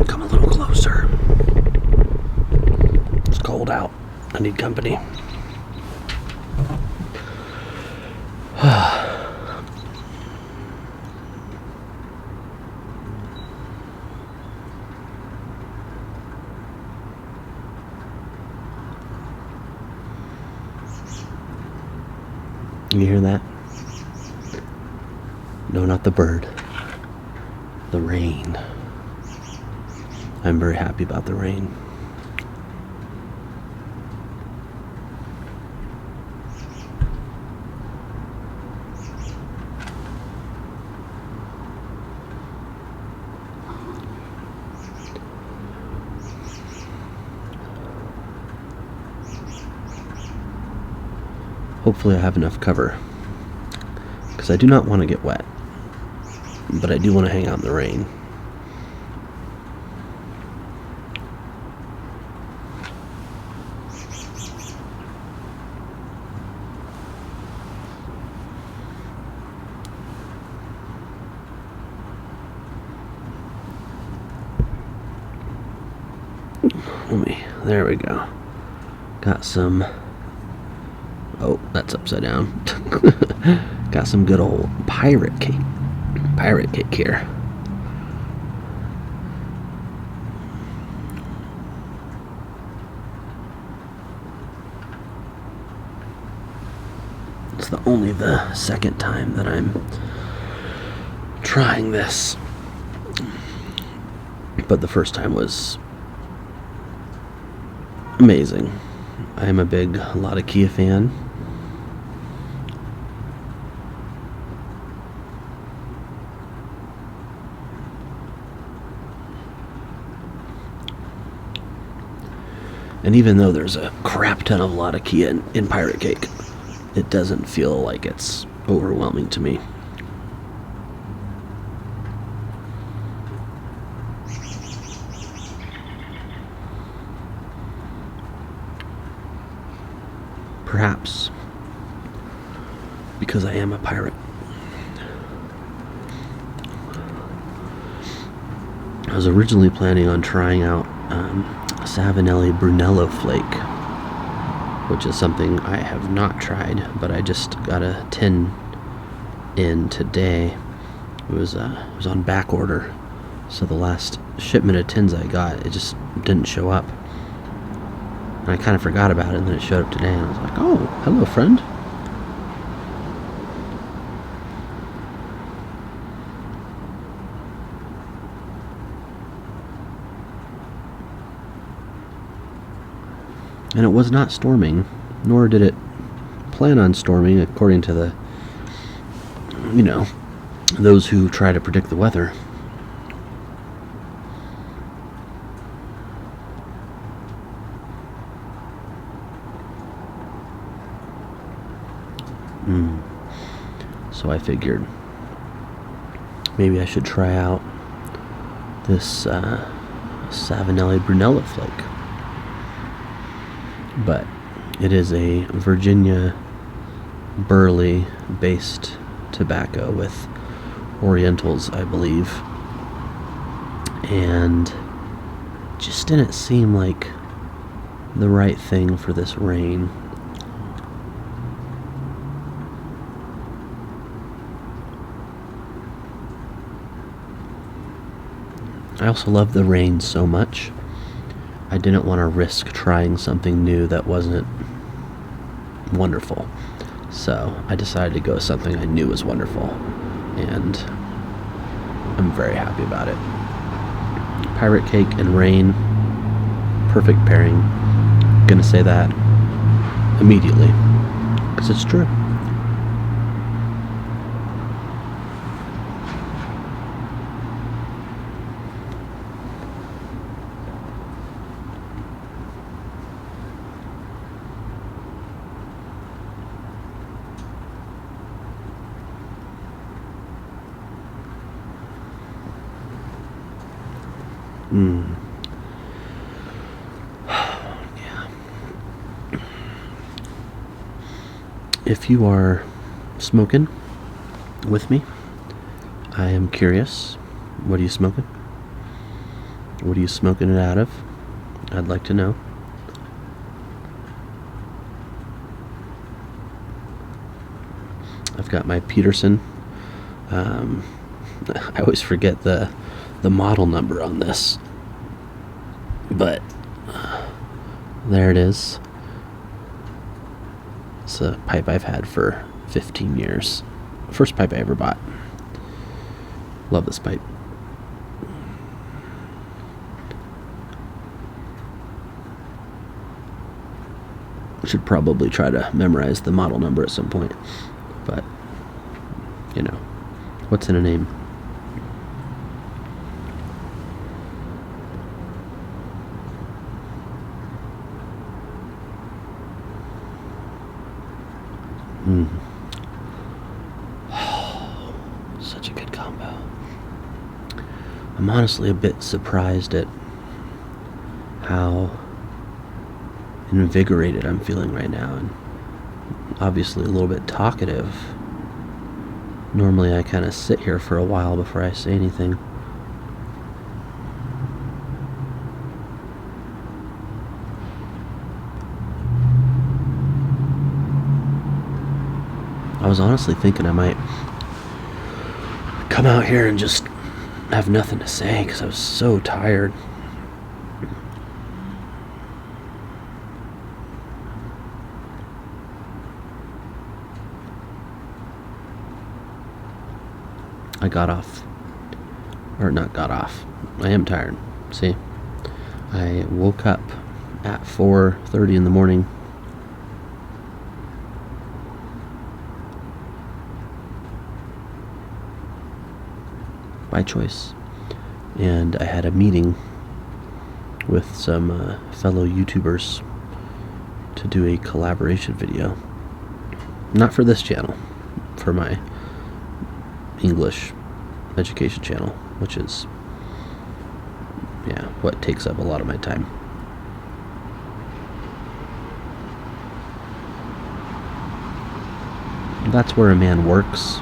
Come a little closer. It's cold out. I need company. You hear that? No, not the bird. The rain. I'm very happy about the rain. Hopefully I have enough cover, because I do not want to get wet, but I do want to hang out in the rain. There we go. Got some... Oh, that's upside down. Got some good old pirate cake. Pirate cake here. It's only the second time that I'm trying this. But the first time was amazing. I am a big Latakia fan. And even though there's a crap ton of Latakia in Pirate Cake, it doesn't feel like it's overwhelming to me. Perhaps because I am a pirate. I was originally planning on trying out Savinelli Brunello Flake, which is something I have not tried, but I just got a tin in today. It was on back order, so the last shipment of tins I got, it just didn't show up. And I kind of forgot about it, and then it showed up today, and I was like, oh, hello, friend. And it was not storming, nor did it plan on storming, according to the, those who try to predict the weather. So I figured maybe I should try out this Savinelli Brunello Flake. But it is a Virginia burley based tobacco with Orientals, I believe, and just didn't seem like the right thing for this rain. I also love the rain so much. I didn't want to risk trying something new that wasn't wonderful. So I decided to go with something I knew was wonderful. And I'm very happy about it. Pirate cake and rain, perfect pairing. Gonna say that immediately, because it's true. Yeah. If you are smoking with me, I am curious. What are you smoking? What are you smoking it out of? I'd like to know. I've got my Peterson. I always forget the model number on this, but there it is. It's a pipe I've had for 15 years. First pipe I ever bought. Love this pipe. Should probably try to memorize the model number at some point, but you know, what's in a name? Such a good combo. I'm honestly a bit surprised at how invigorated I'm feeling right now, and obviously a little bit talkative. Normally I kind of sit here for a while before I say anything. I was honestly thinking I might come out here and just have nothing to say because I was so tired. I got off. Or not got off. I am tired. See? I woke up at 4:30 in the morning. By choice. And I had a meeting with some fellow YouTubers to do a collaboration video. Not for this channel, for my English education channel, which is, yeah, what takes up a lot of my time. That's where a man works.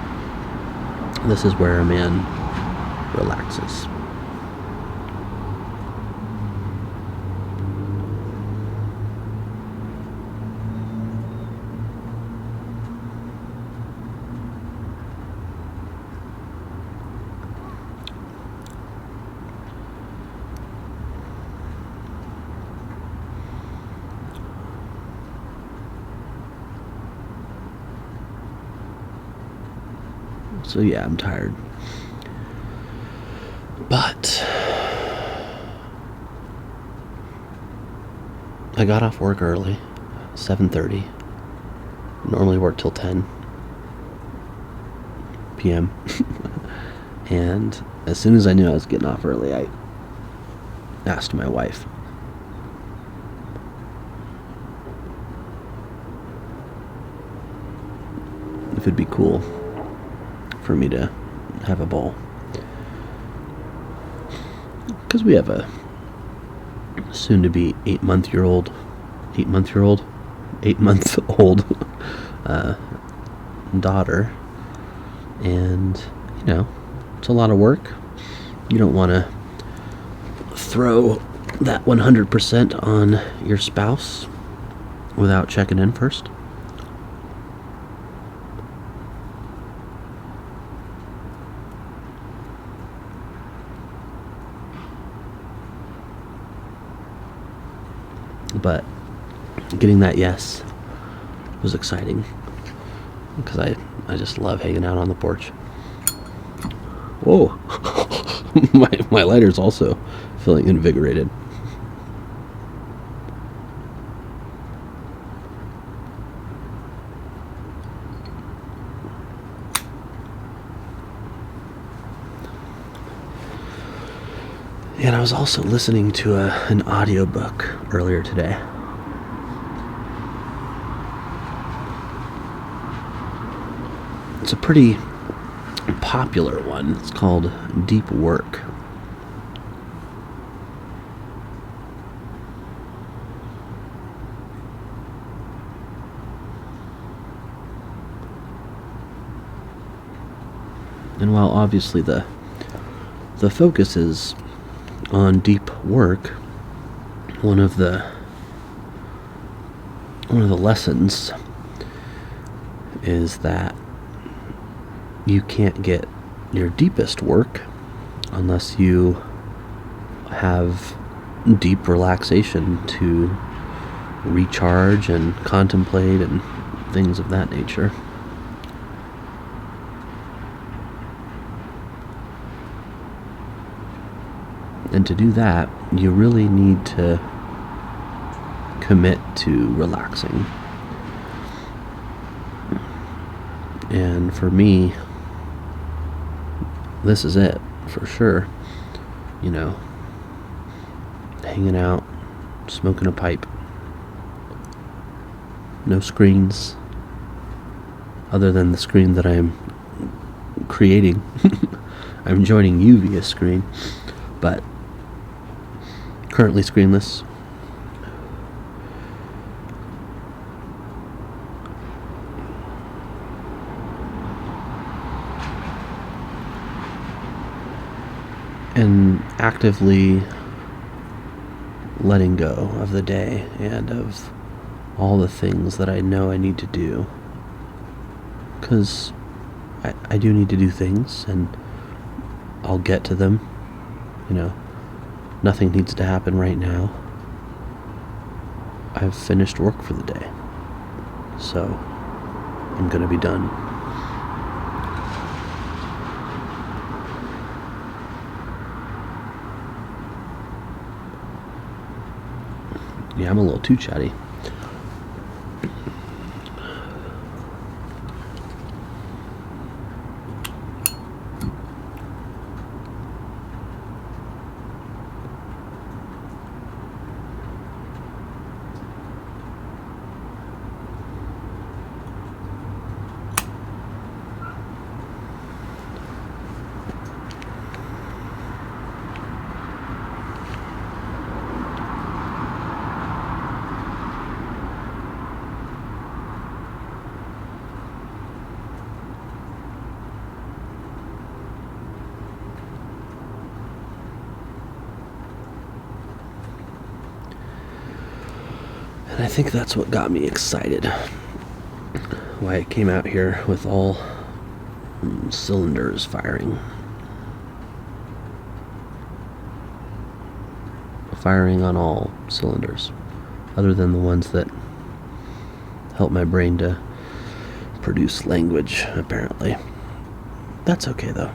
This is where a man relaxes. So yeah, I'm tired. But I got off work early, 7:30. Normally work till 10 p.m. And as soon as I knew I was getting off early, I asked my wife. If it'd be cool for me to have a bowl. Because we have a soon-to-be 8-month-old daughter, and you know, it's a lot of work. You don't want to throw that 100% on your spouse without checking in first. But getting that yes was exciting because I just love hanging out on the porch. Whoa. my lighter's also feeling invigorated. And I was also listening to an audiobook earlier today. It's a pretty popular one. It's called Deep Work. And while obviously the focus is on deep work, one of the lessons is that you can't get your deepest work unless you have deep relaxation to recharge and contemplate and things of that nature. And to do that, you really need to commit to relaxing. And for me, this is it, for sure. You know, hanging out, smoking a pipe, no screens, other than the screen that I'm creating. I'm joining you via screen, but currently screenless. And actively letting go of the day and of all the things that I know I need to do. Because I do need to do things, and I'll get to them. You know, nothing needs to happen right now. I've finished work for the day, so I'm gonna be done. Yeah, I'm a little too chatty. And I think that's what got me excited. Why I came out here with all cylinders firing. Firing on all cylinders, other than the ones that help my brain to produce language, apparently. That's okay, though.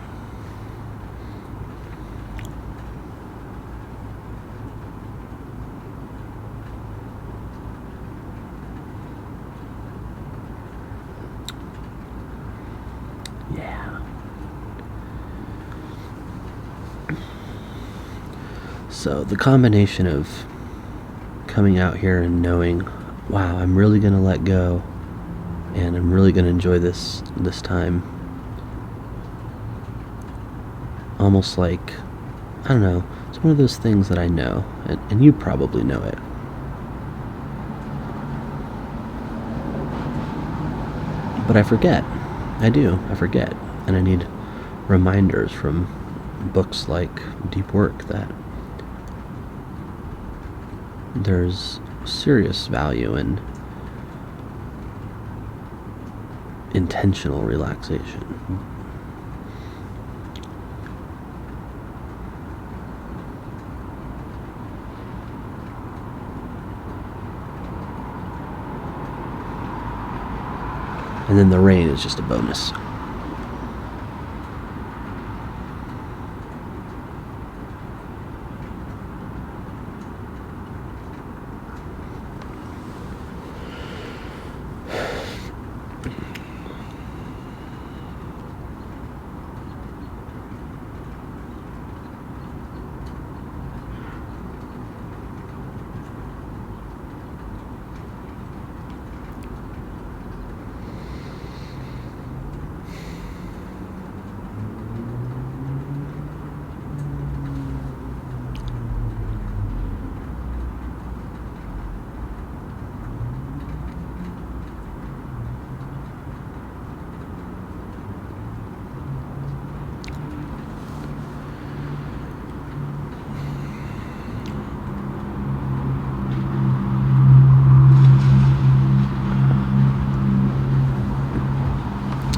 Yeah. So the combination of coming out here and knowing, wow, I'm really gonna let go, and I'm really gonna enjoy this time. Almost like, I don't know, it's one of those things that I know, and you probably know it. But I forget. I do. I forget. And I need reminders from books like Deep Work that there's serious value in intentional relaxation. And then the rain is just a bonus.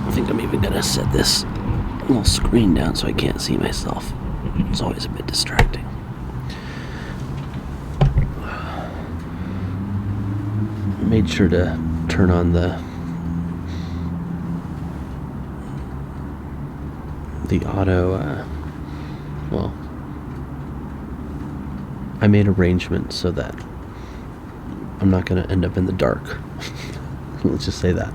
I think I'm even gonna set this little screen down so I can't see myself. It's always a bit distracting. Made sure to turn on the auto, well, I made arrangements so that I'm not going to end up in the dark. Let's just say that.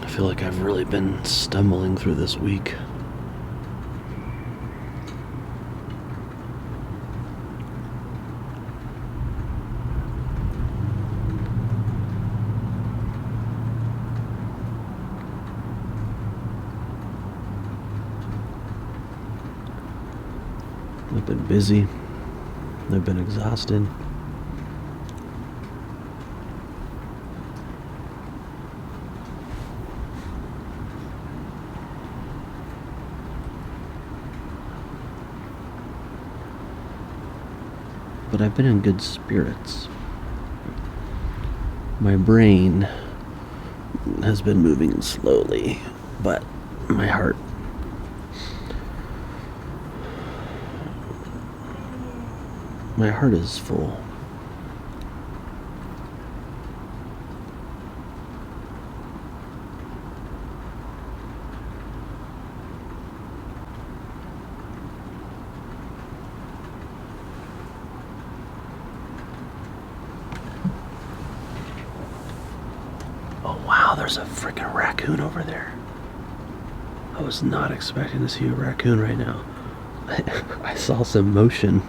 I feel like I've really been stumbling through this week. I've been busy. I've been exhausted. But I've been in good spirits. My brain has been moving slowly, but my heart is full. Oh wow, there's a freaking raccoon over there. I was not expecting to see a raccoon right now. I saw some motion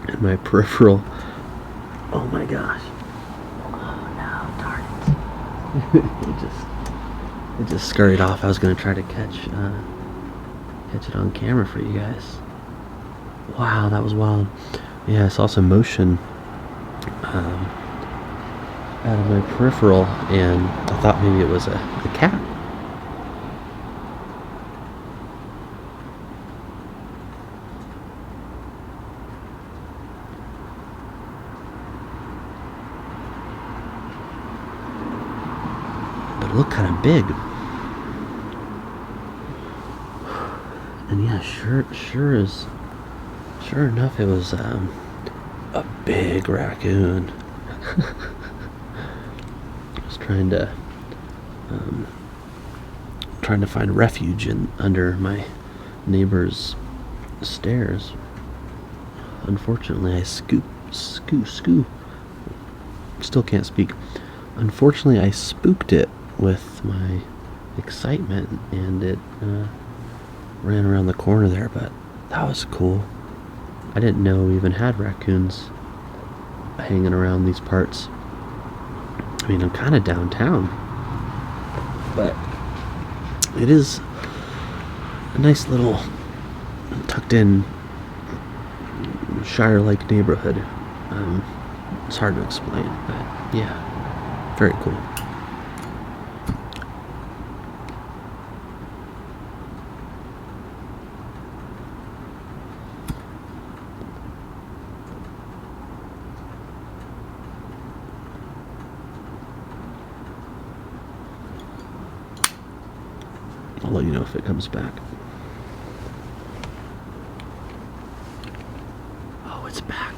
in my peripheral. Oh my gosh. Oh no, darn it. it just scurried off. I was gonna try to catch it on camera for you guys. Wow, that was wild. Yeah, I saw some motion out of my peripheral, and I thought maybe it was a cat. look kind of big. And yeah, sure enough, it was a big raccoon. I was trying to find refuge under my neighbor's stairs. Unfortunately, I still can't speak. Unfortunately, I spooked it with my excitement, and it ran around the corner there, but that was cool. I didn't know we even had raccoons hanging around these parts. I mean, I'm kind of downtown, but it is a nice little tucked in Shire-like neighborhood. It's hard to explain, but yeah, very cool. I'll let you know if it comes back. Oh, it's back.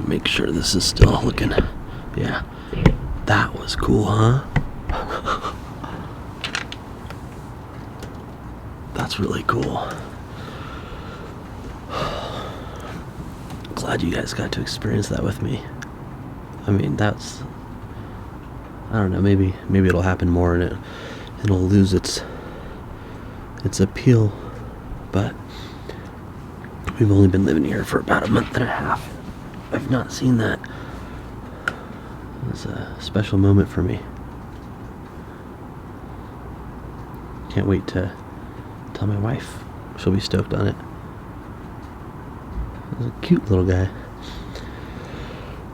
Make sure this is still looking. Yeah, that was cool, huh? That's really cool. Glad you guys got to experience that with me. I mean, I don't know, maybe it'll happen more and it'll lose its appeal, but we've only been living here for about a month and a half. I've not seen that. It's a special moment for me. Can't wait to tell my wife. She'll be stoked on it. He's a cute little guy.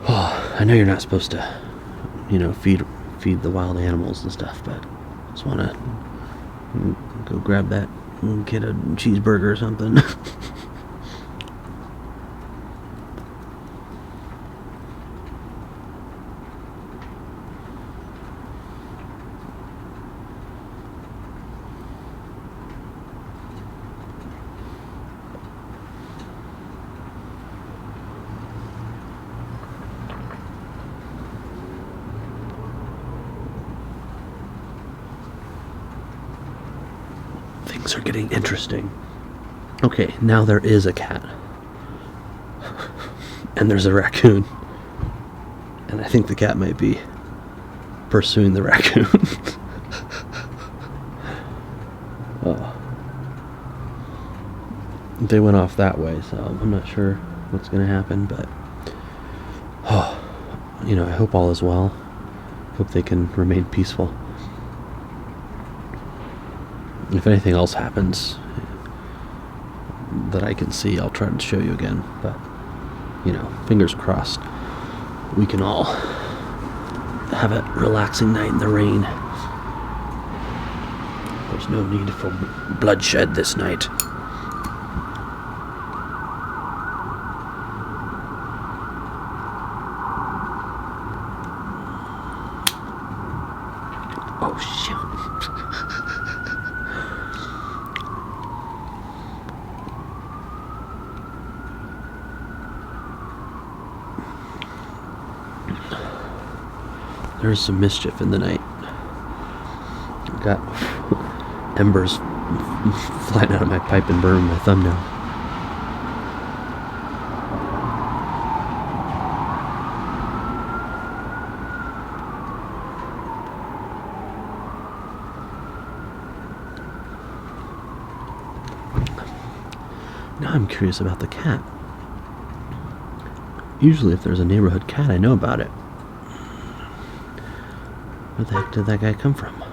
Oh, I know you're not supposed to, feed the wild animals and stuff, but I just want to go grab that and get a cheeseburger or something. Things are getting interesting. Okay, now there is a cat. And there's a raccoon. And I think the cat might be pursuing the raccoon. Oh. They went off that way, so I'm not sure what's going to happen, but I hope all is well. Hope they can remain peaceful. If anything else happens that I can see, I'll try to show you again. But, fingers crossed, we can all have a relaxing night in the rain. There's no need for bloodshed this night. Oh, shit. There's some mischief in the night. Got embers flying out of my pipe and burning my thumbnail. Now I'm curious about the cat. Usually if there's a neighborhood cat, I know about it. Where the heck did that guy come from?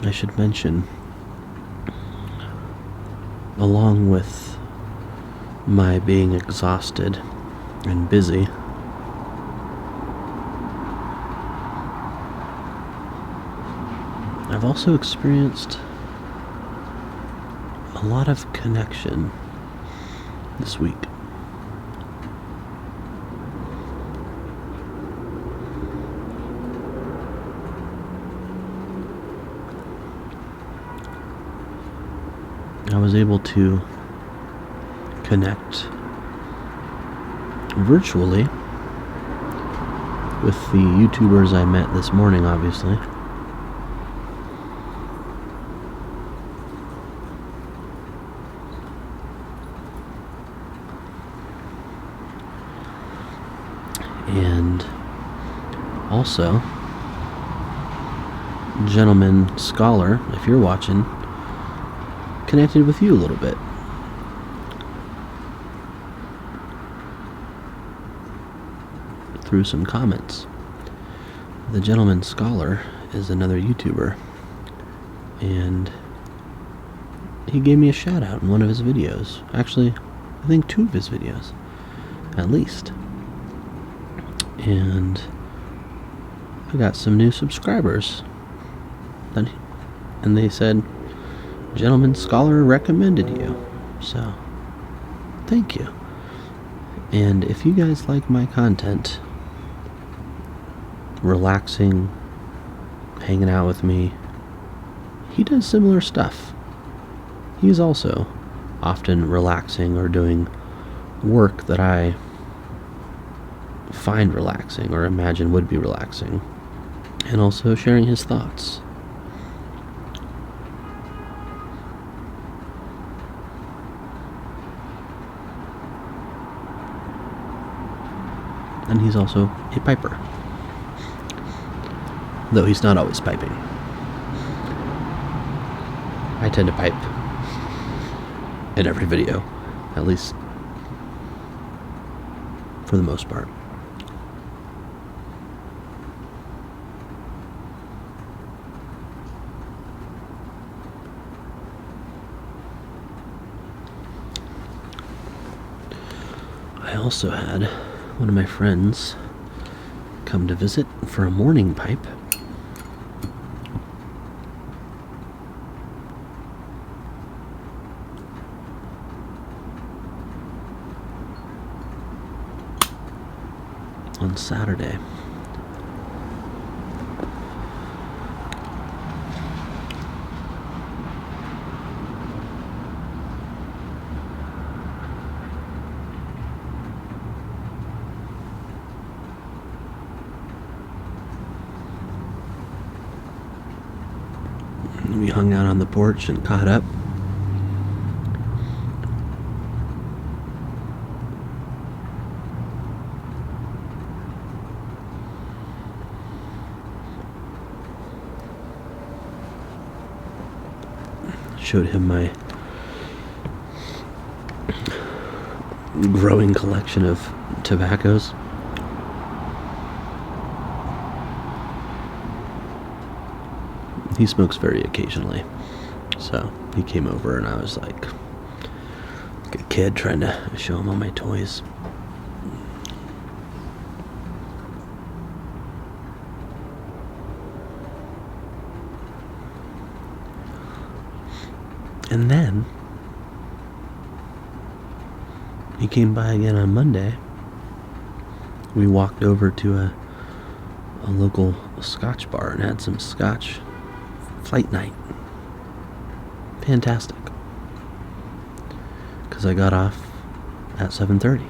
I should mention, along with my being exhausted and busy, I've also experienced a lot of connection this week. I was able to connect virtually with the YouTubers I met this morning, obviously. And also, Gentleman Scholar, if you're watching, connected with you a little bit. Through some comments. The Gentleman Scholar is another YouTuber, and he gave me a shout out in one of his videos. Actually, I think 2 of his videos, at least. And I got some new subscribers. And they said, Gentleman Scholar recommended you. So, thank you. And if you guys like my content, relaxing, hanging out with me, he does similar stuff. He's also often relaxing or doing work that I find relaxing or imagine would be relaxing, and also sharing his thoughts. And he's also a piper, though he's not always piping. I tend to pipe in every video, at least for the most part. I also had one of my friends come to visit for a morning pipe. On Saturday. hung out on the porch and caught up. Showed him my growing collection of tobaccos. He smokes very occasionally, so he came over and I was like a kid trying to show him all my toys. And then he came by again on Monday. We walked over to a local scotch bar and had some scotch flight night. Fantastic. Because I got off at 7:30.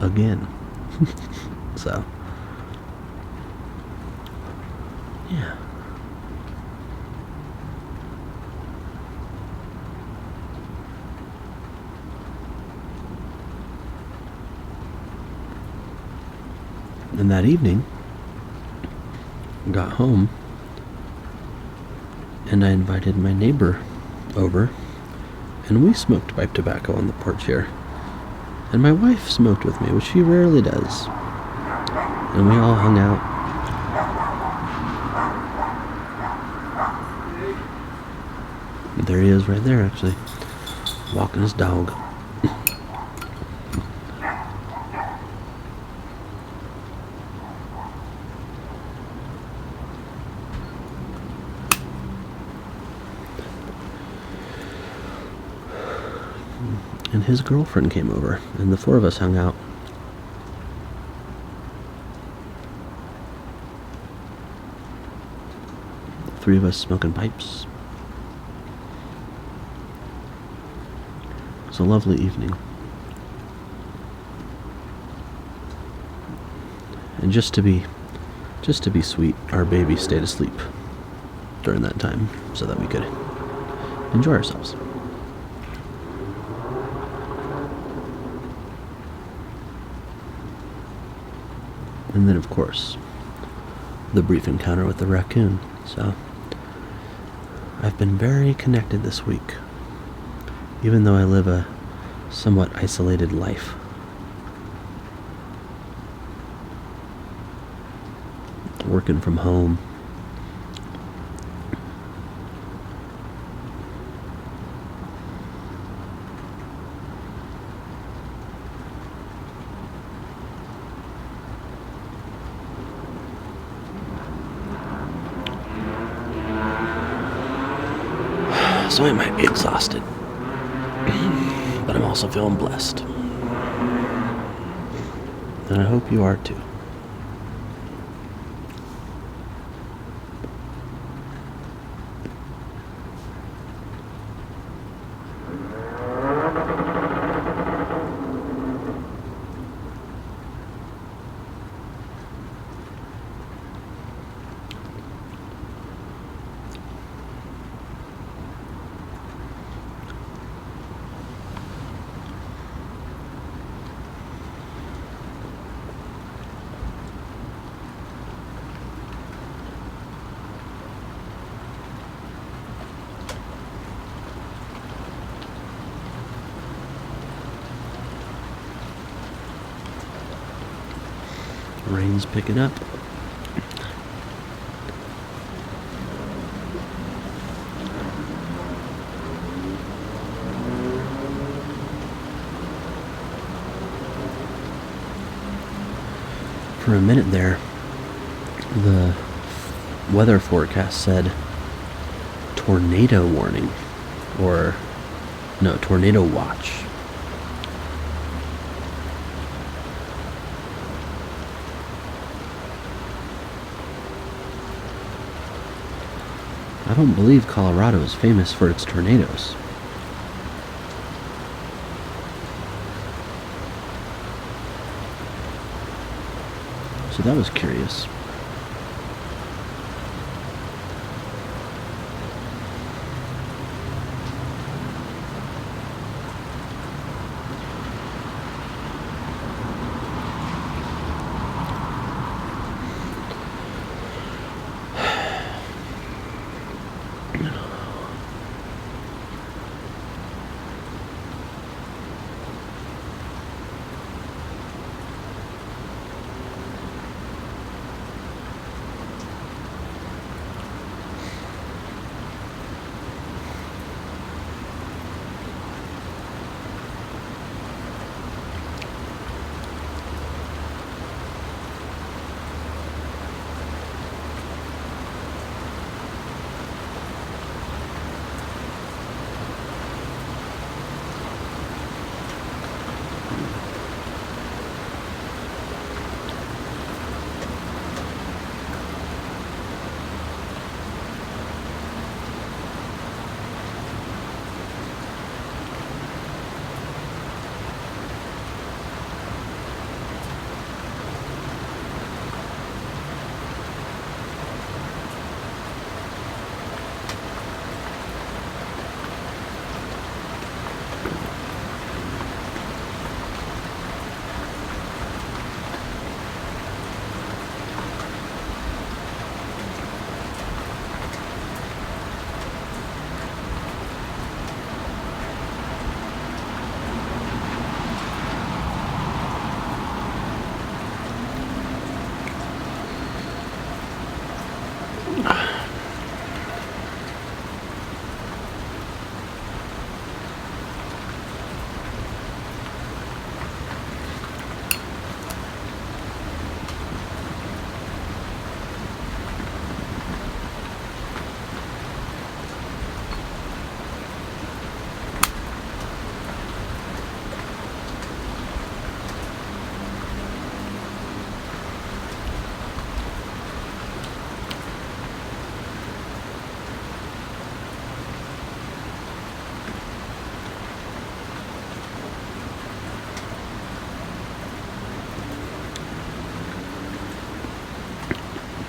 Again. So, yeah. And that evening, got home, and I invited my neighbor over, and we smoked pipe tobacco on the porch here. And my wife smoked with me, which she rarely does. And we all hung out. And there he is right there, actually, walking his dog. And his girlfriend came over, and the four of us hung out. The three of us smoking pipes. It was a lovely evening. And just to be sweet, our baby stayed asleep during that time so that we could enjoy ourselves. And then, of course, the brief encounter with the raccoon. So, I've been very connected this week, even though I live a somewhat isolated life. Working from home. So I might be exhausted, but I'm also feeling blessed. And I hope you are too. Rain's picking up. For a minute there, the weather forecast said tornado warning, or no, tornado watch. I don't believe Colorado is famous for its tornadoes. So that was curious.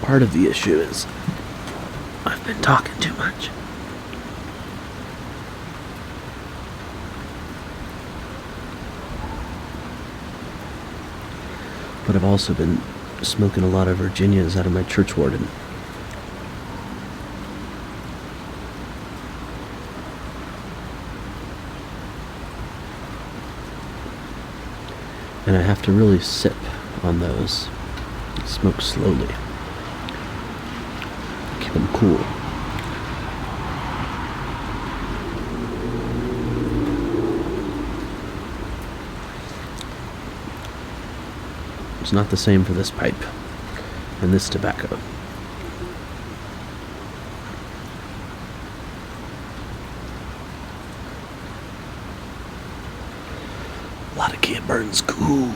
Part of the issue is I've been talking too much. But I've also been smoking a lot of Virginias out of my church warden. And I have to really sip on those. Smoke slowly. Keep them cool. It's not the same for this pipe and this tobacco. A lot of can burns cool.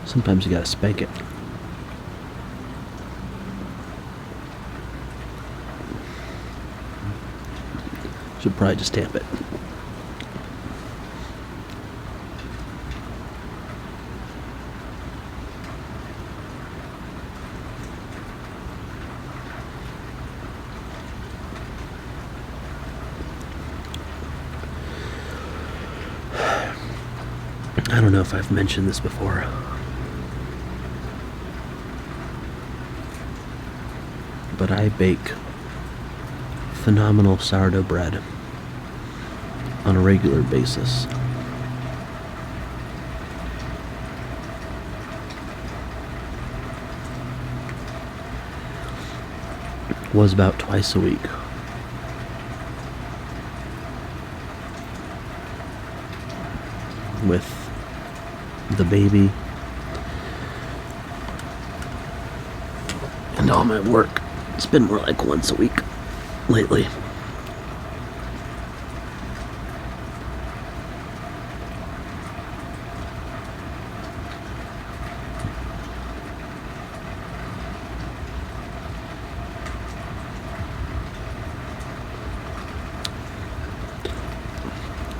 Sometimes you gotta spank it. Should probably just tamp it. I don't know if I've mentioned this before, but I bake phenomenal sourdough bread on a regular basis. Was about twice a week. With the baby and all my work, it's been more like once a week lately.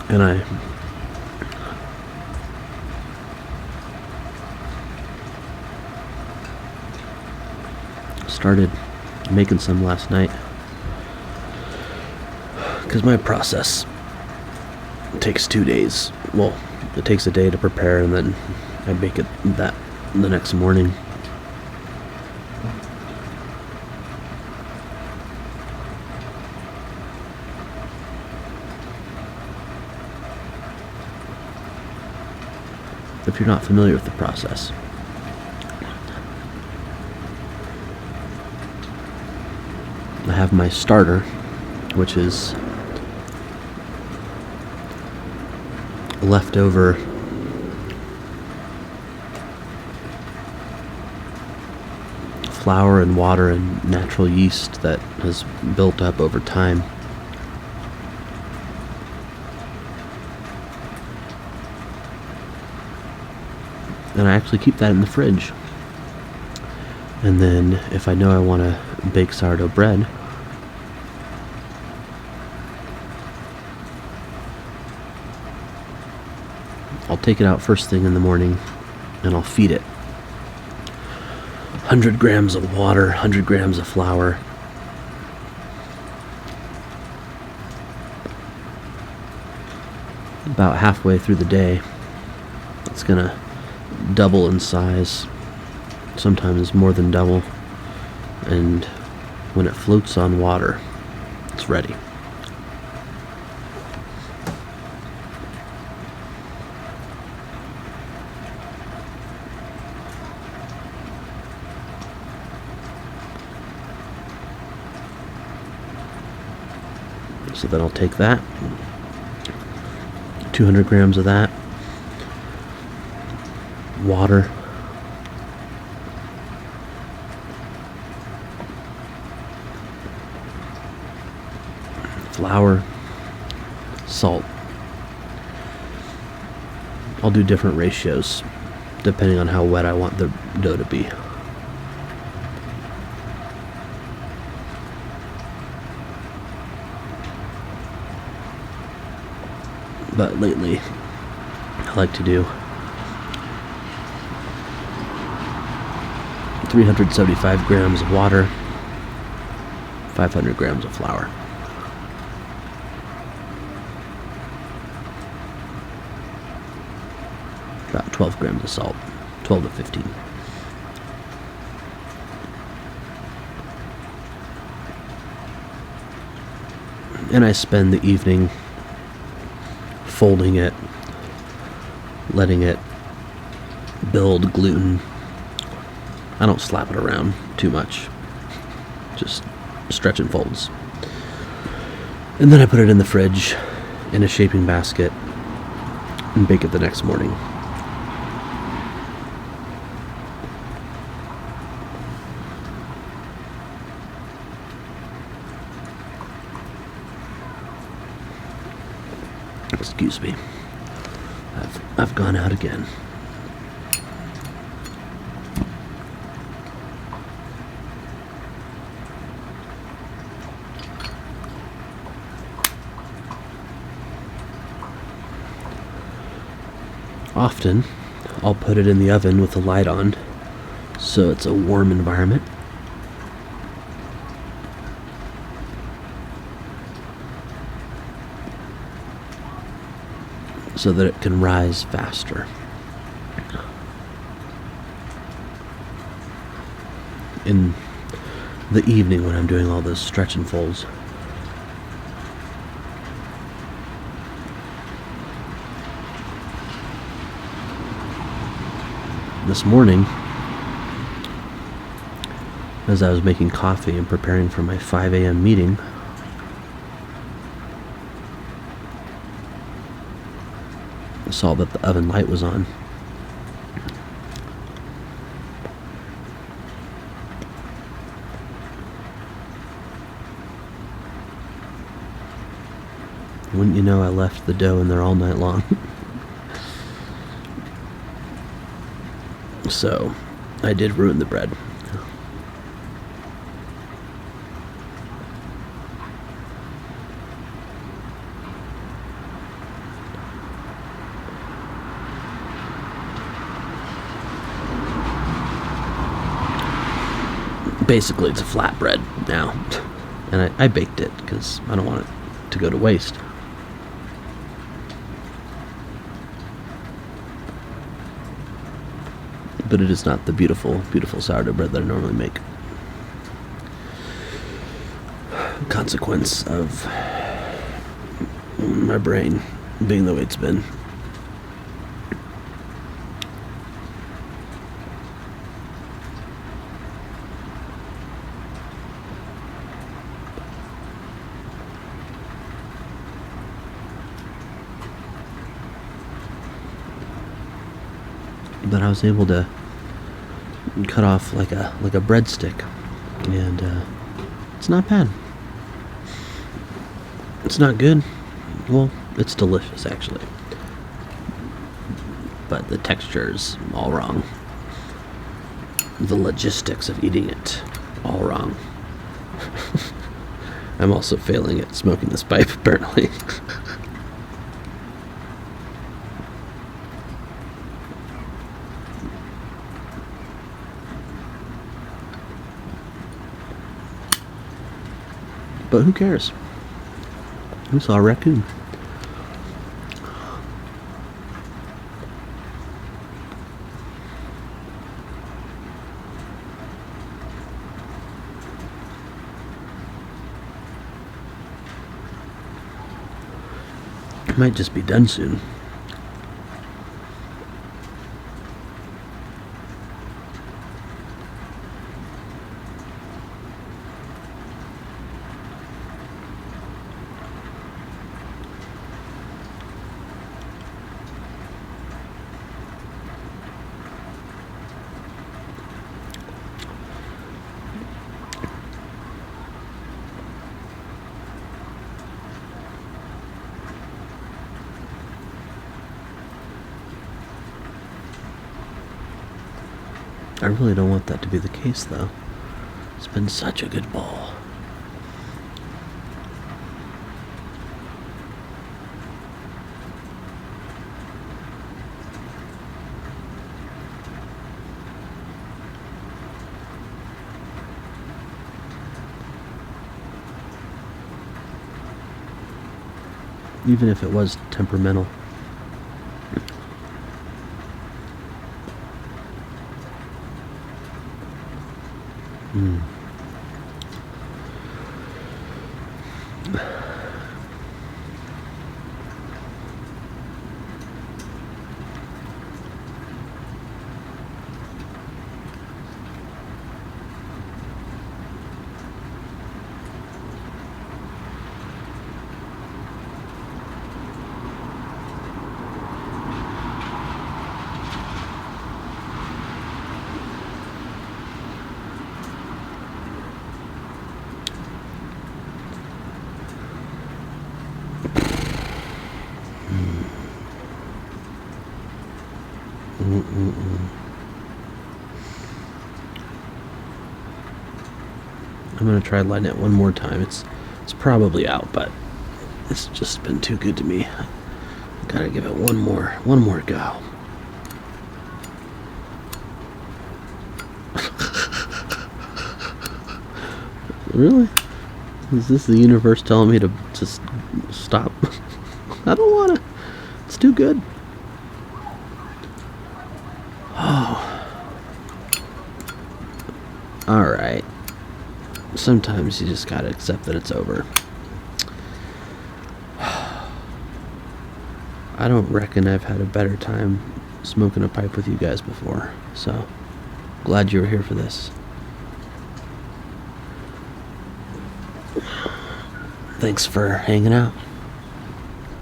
And I started making some last night because my process takes 2 days. Well, it takes a day to prepare and then I bake it that the next morning. If you're not familiar with the process, I have my starter, which is leftover flour and water and natural yeast that has built up over time. And I actually keep that in the fridge. And then if I know I want to bake sourdough bread, I'll take it out first thing in the morning and I'll feed it 100 grams of water, 100 grams of flour. About halfway through the day, it's gonna double in size, sometimes more than double, and when it floats on water, it's ready. So then I'll take that, 200 grams of that, water, flour, salt. I'll do different ratios depending on how wet I want the dough to be. But lately, I like to do 375 grams of water, 500 grams of flour. About 12 grams of salt, 12 to 15. And I spend the evening folding it, letting it build gluten. I don't slap it around too much, just stretch and folds. And then I put it in the fridge in a shaping basket and bake it the next morning. Excuse me. I've gone out again. Often, I'll put it in the oven with the light on, so it's a warm environment. So that it can rise faster. In the evening when I'm doing all those stretch and folds, this morning, as I was making coffee and preparing for my 5 a.m. meeting, I saw that the oven light was on. Wouldn't you know, I left the dough in there all night long. So, I did ruin the bread. Basically, it's a flatbread now, and I baked it because I don't want it to go to waste. But it is not the beautiful, beautiful sourdough bread that I normally make. Consequence of my brain being the way it's been. But I was able to cut off like a breadstick, and it's not bad. It's not good. Well, it's delicious actually, but the texture's all wrong. The logistics of eating it, all wrong. I'm also failing at smoking this pipe, apparently. But who cares? We saw a raccoon. It might just be done soon. I really don't want that to be the case, though. It's been such a good ball. Even if it was temperamental. I'm gonna try lighting it one more time. It's probably out, but it's just been too good to me. Gotta give it one more go. Really? Is this the universe telling me to just stop? I don't wanna. It's too good. Oh. Alright. Sometimes you just gotta accept that it's over. I don't reckon I've had a better time smoking a pipe with you guys before, so glad you were here for this. Thanks for hanging out.